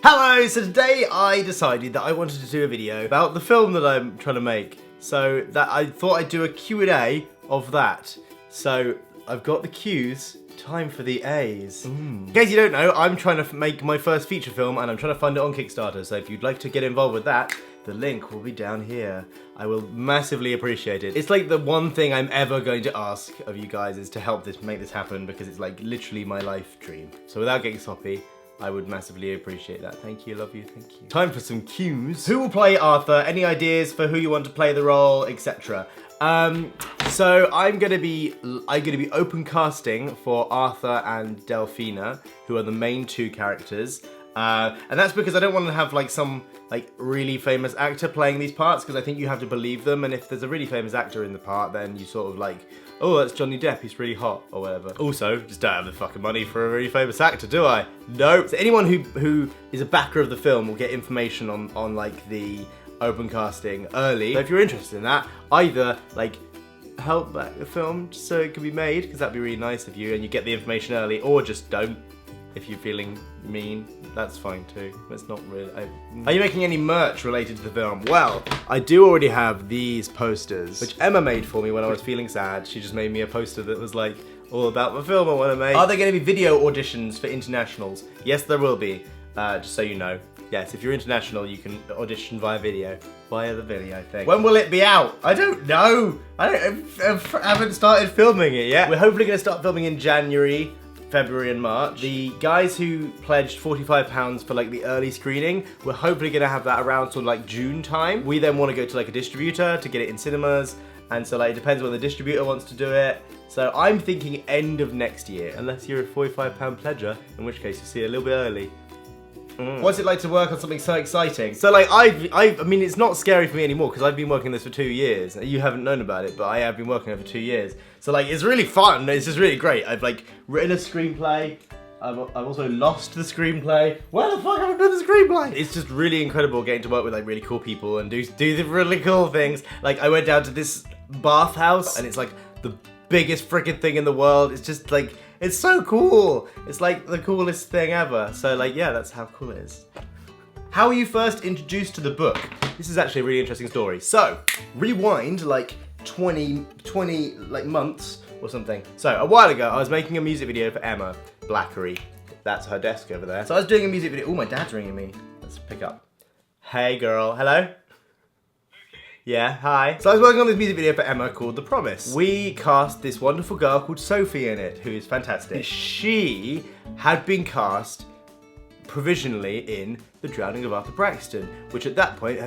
Hello! So today I decided that I wanted to do a video about the film that I'm trying to make. So that I thought I'd do a Q&A of that. So I've got the Q's, time for the A's. In case you don't know, I'm trying to make my first feature film and I'm trying to fund it on Kickstarter. So if you'd like to get involved with that, the link will be down here. I will massively appreciate it. It's like the one thing I'm ever going to ask of you guys is to help make this happen, because it's like literally my life dream. So without getting sloppy, I would massively appreciate that. Thank you, love you, thank you. Time for some cues. Who will play Arthur? Any ideas for who you want to play the role, etc. So I'm gonna be open casting for Arthur and Delphina, who are the main two characters. And that's because I don't want to have like some really famous actor playing these parts, because I think you have to believe them, and if there's a really famous actor in the part, then you sort of like, oh, that's Johnny Depp, he's really hot, or whatever. Also, just don't have the fucking money for a really famous actor, do I? No. So anyone who is a backer of the film will get information on like the open casting early. So if you're interested in that, either like help back the film just so it can be made, because that'd be really nice of you, and you get the information early, or just don't. If you're feeling mean, that's fine too. It's not really... Are you making any merch related to the film? Well, I do already have these posters, which Emma made for me when I was feeling sad. She just made me a poster that was like, all about my film I want to make. Are there going to be video auditions for internationals? Yes, there will be, just so you know. Yes, if you're international, you can audition via video. Via the video thing. When will it be out? I don't know. I haven't started filming it yet. We're hopefully going to start filming in January, February and March. The guys who pledged £45 for like the early screening, we're hopefully gonna have that around sort of like June time. We then want to go to like a distributor to get it in cinemas, and so like it depends when the distributor wants to do it. So I'm thinking end of next year, unless you're a £45 pledger, in which case you'll see it a little bit early. What's it like to work on something so exciting? So like I mean, it's not scary for me anymore because I've been working this for 2 years. You haven't known about it, but I have been working on it for 2 years. So like it's really fun. It's just really great. I've like written a screenplay. I've also lost the screenplay. Where the fuck have I done the screenplay? It's just really incredible getting to work with like really cool people and do the really cool things. Like I went down to this bathhouse and it's like the biggest freaking thing in the world. It's just like, it's so cool. It's like the coolest thing ever. So like, yeah, that's how cool it is. How were you first introduced to the book? This is actually a really interesting story. So, rewind like 20 like months or something. So, a while ago, I was making a music video for Emma Blackery. That's her desk over there. So I was doing a music video. Oh, my dad's ringing me. Let's pick up. Hey girl, hello? Yeah, hi. So I was working on this music video for Emma called The Promise. We cast this wonderful girl called Sophie in it, who is fantastic. She had been cast provisionally in The Drowning of Arthur Braxton, which at that point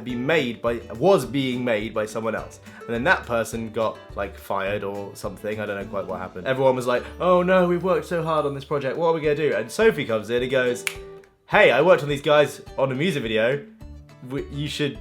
was being made by someone else. And then that person got like fired or something. I don't know quite what happened. Everyone was like, oh no, we've worked so hard on this project. What are we gonna do? And Sophie comes in and goes, hey, I worked on these guys on a music video. You should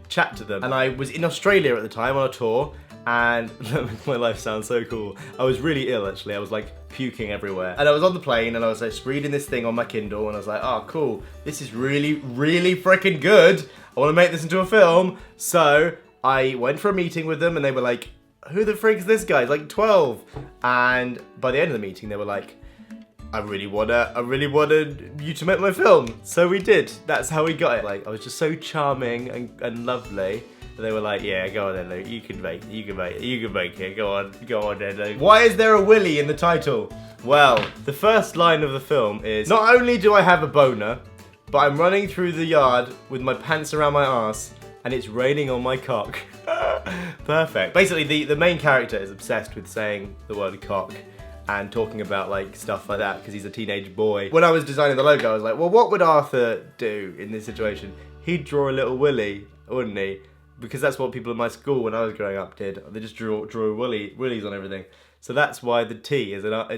chat to them. And I was in Australia at the time on a tour, and that makes my life sound so cool. I was really ill actually. I was like puking everywhere. And I was on the plane and I was like reading this thing on my Kindle and I was like, oh cool, this is really, really freaking good. I want to make this into a film. So I went for a meeting with them and they were like, who the frick is this guy? He's like 12. And by the end of the meeting they were like, I really wanted you to make my film. So we did. That's how we got it. Like, I was just so charming and lovely. And they were like, yeah, go on then, Luke. You can make it. Go on then, Luke. Why is there a Willy in the title? Well, the first line of the film is, not only do I have a boner, but I'm running through the yard with my pants around my ass and it's raining on my cock. Perfect. Basically, the main character is obsessed with saying the word cock and talking about like stuff like that because he's a teenage boy. When I was designing the logo, I was like, well, what would Arthur do in this situation? He'd draw a little willy, wouldn't he? Because that's what people in my school when I was growing up did. They just drew willies on everything. So that's why the T is a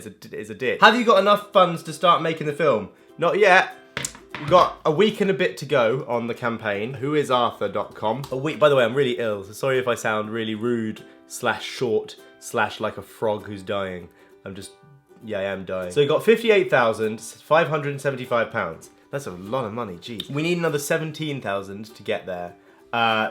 dick. Have you got enough funds to start making the film? Not yet. We've got a week and a bit to go on the campaign. WhoIsArthur.com. A week. By the way, I'm really ill, so sorry if I sound really rude / short / like a frog who's dying. I am dying. So we got £58,575. That's a lot of money, geez. We need another 17,000 to get there.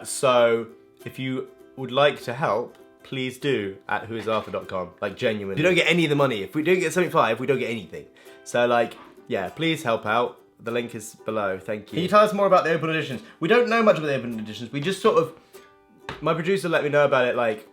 So if you would like to help, please do at WhoIsArthur.com. Like genuinely. We don't get any of the money. If we don't get 75, we don't get anything. So like, yeah, please help out. The link is below. Thank you. Can you tell us more about the open auditions? We don't know much about the open auditions. We just sort of... My producer let me know about it, like,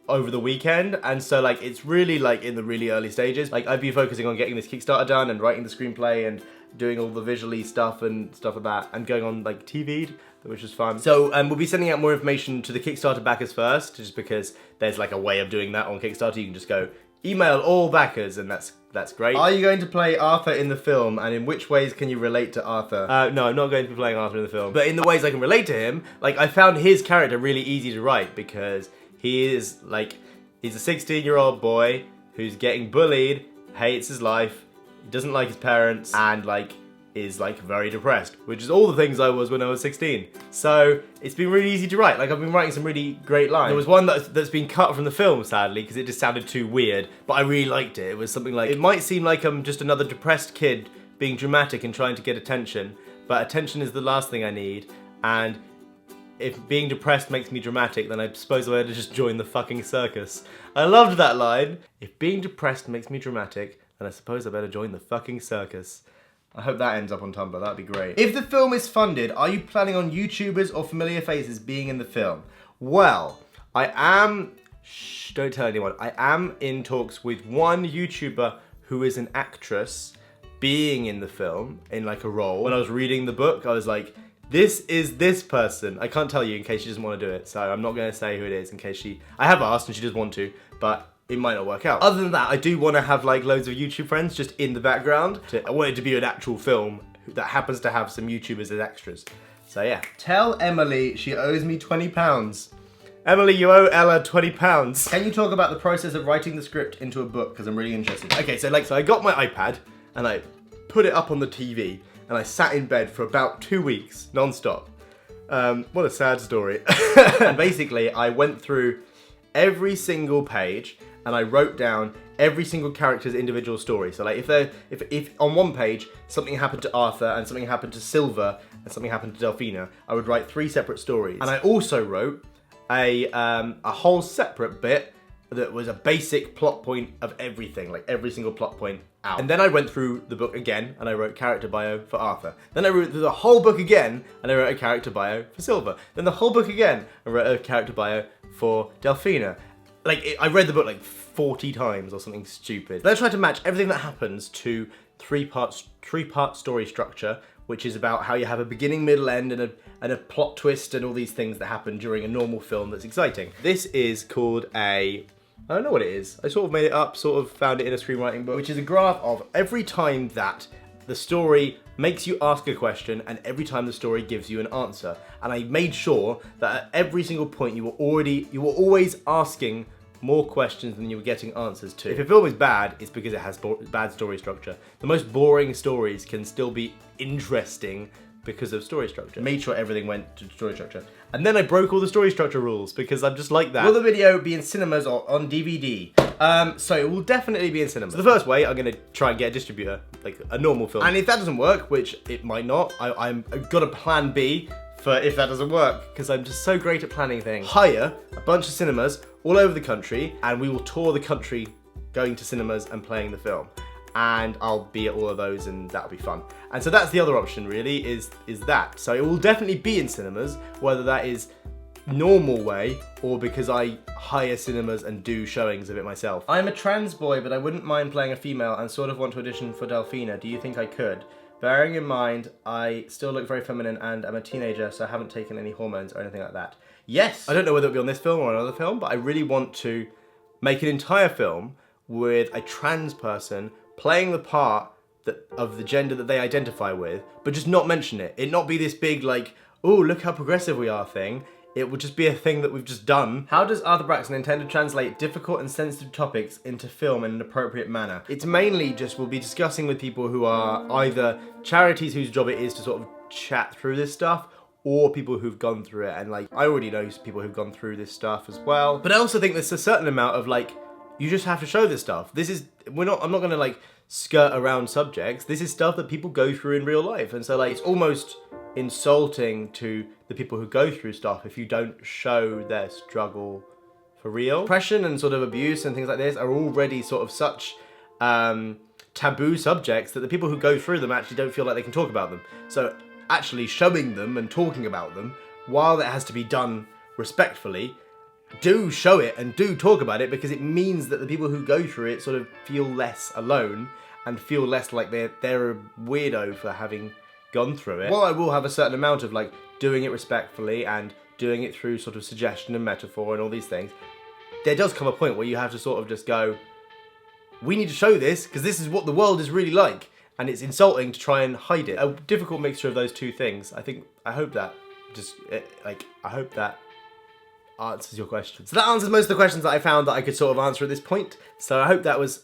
over the weekend, and so like it's really like in the really early stages. Like I've been focusing on getting this Kickstarter done and writing the screenplay and doing all the visually stuff and stuff like that, and going on like TV, which is fun. So we'll be sending out more information to the Kickstarter backers first, just because there's like a way of doing that on Kickstarter. You can just go email all backers, and that's great. Are you going to play Arthur in the film, and in which ways can you relate to Arthur? No, I'm not going to be playing Arthur in the film, but in the ways I can relate to him, like I found his character really easy to write because he is like, he's a 16-year-old boy who's getting bullied, hates his life, he doesn't like his parents, and like is like very depressed, which is all the things I was when I was 16. So it's been really easy to write. Like I've been writing some really great lines. There was one that's been cut from the film, sadly, because it just sounded too weird, but I really liked it. It was something like, it might seem like I'm just another depressed kid being dramatic and trying to get attention, but attention is the last thing I need, and if being depressed makes me dramatic, then I suppose I better just join the fucking circus. I loved that line. If being depressed makes me dramatic, then I suppose I better join the fucking circus. I hope that ends up on Tumblr, that'd be great. If the film is funded, are you planning on YouTubers or familiar faces being in the film? Well, I am, shh, don't tell anyone, I am in talks with one YouTuber who is an actress being in the film, in like a role. When I was reading the book, I was like, this is this person. I can't tell you in case she doesn't want to do it, so I'm not going to say who it is in case she... I have asked and she does want to, but it might not work out. Other than that, I do want to have like loads of YouTube friends just in the background. I want it to be an actual film that happens to have some YouTubers as extras. So yeah. Tell Emily she owes me £20. Emily, you owe Ella £20. Can you talk about the process of writing the script into a book? Because I'm really interested. Okay, so I got my iPad and I put it up on the TV. And I sat in bed for about 2 weeks, non-stop. What a sad story. And basically, I went through every single page and I wrote down every single character's individual story. So like if on one page, something happened to Arthur and something happened to Silver and something happened to Delphina, I would write 3 separate stories. And I also wrote a whole separate bit that was a basic plot point of everything, like every single plot point out. And then I went through the book again and I wrote character bio for Arthur. Then I wrote the whole book again and I wrote a character bio for Silver. Then the whole book again, I wrote a character bio for Delphina. I read the book like 40 times or something stupid. Then I tried to match everything that happens to three-part story structure, which is about how you have a beginning, middle, end, and a plot twist and all these things that happen during a normal film that's exciting. This is called I don't know what it is. I sort of made it up, sort of found it in a screenwriting book, which is a graph of every time that the story makes you ask a question and every time the story gives you an answer. And I made sure that at every single point you were always asking more questions than you were getting answers to. If a film is bad, it's because it has bad story structure. The most boring stories can still be interesting because of story structure. Made sure everything went to story structure. And then I broke all the story structure rules because I'm just like that. Will the video be in cinemas or on DVD? So it will definitely be in cinemas. So the first way, I'm gonna try and get a distributor, like a normal film. And if that doesn't work, which it might not, I've got a plan B for if that doesn't work, because I'm just so great at planning things. Hire a bunch of cinemas all over the country, and we will tour the country going to cinemas and playing the film. And I'll be at all of those and that'll be fun. And so that's the other option really, is that. So it will definitely be in cinemas, whether that is normal way or because I hire cinemas and do showings of it myself. I'm a trans boy, but I wouldn't mind playing a female and sort of want to audition for Delphina. Do you think I could? Bearing in mind, I still look very feminine and I'm a teenager, so I haven't taken any hormones or anything like that. Yes! I don't know whether it'll be on this film or another film, but I really want to make an entire film with a trans person playing the part of the gender that they identify with, but just not mention it. It not be this big like, oh, look how progressive we are thing. It would just be a thing that we've just done. How does Arthur Braxton intend to translate difficult and sensitive topics into film in an appropriate manner? It's mainly just we'll be discussing with people who are either charities whose job it is to sort of chat through this stuff, or people who've gone through it. And like, I already know people who've gone through this stuff as well. But I also think there's a certain amount of like, you just have to show this stuff. I'm not gonna like skirt around subjects. This is stuff that people go through in real life. And so like, it's almost insulting to the people who go through stuff if you don't show their struggle for real. Depression and sort of abuse and things like this are already sort of such taboo subjects that the people who go through them actually don't feel like they can talk about them. So actually showing them and talking about them, while that has to be done respectfully, do show it and do talk about it, because it means that the people who go through it sort of feel less alone and feel less like they're a weirdo for having gone through it. While I will have a certain amount of like doing it respectfully and doing it through sort of suggestion and metaphor and all these things, there does come a point where you have to sort of just go, we need to show this because this is what the world is really like, and it's insulting to try and hide it. A difficult mixture of those two things. I hope that answers your question. So that answers most of the questions that I found that I could sort of answer at this point. So I hope that was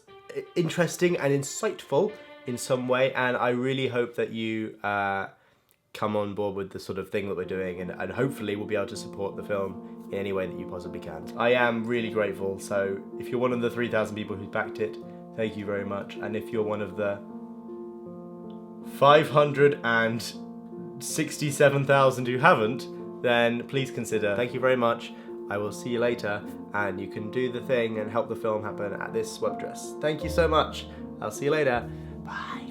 interesting and insightful in some way, and I really hope that you come on board with the sort of thing that we're doing, and hopefully we'll be able to support the film in any way that you possibly can. I am really grateful, so if you're one of the 3,000 people who's backed it, thank you very much, and if you're one of the 567,000 who haven't, then please consider. Thank you very much. I will see you later, and you can do the thing and help the film happen at this web address. Thank you so much. I'll see you later. Bye.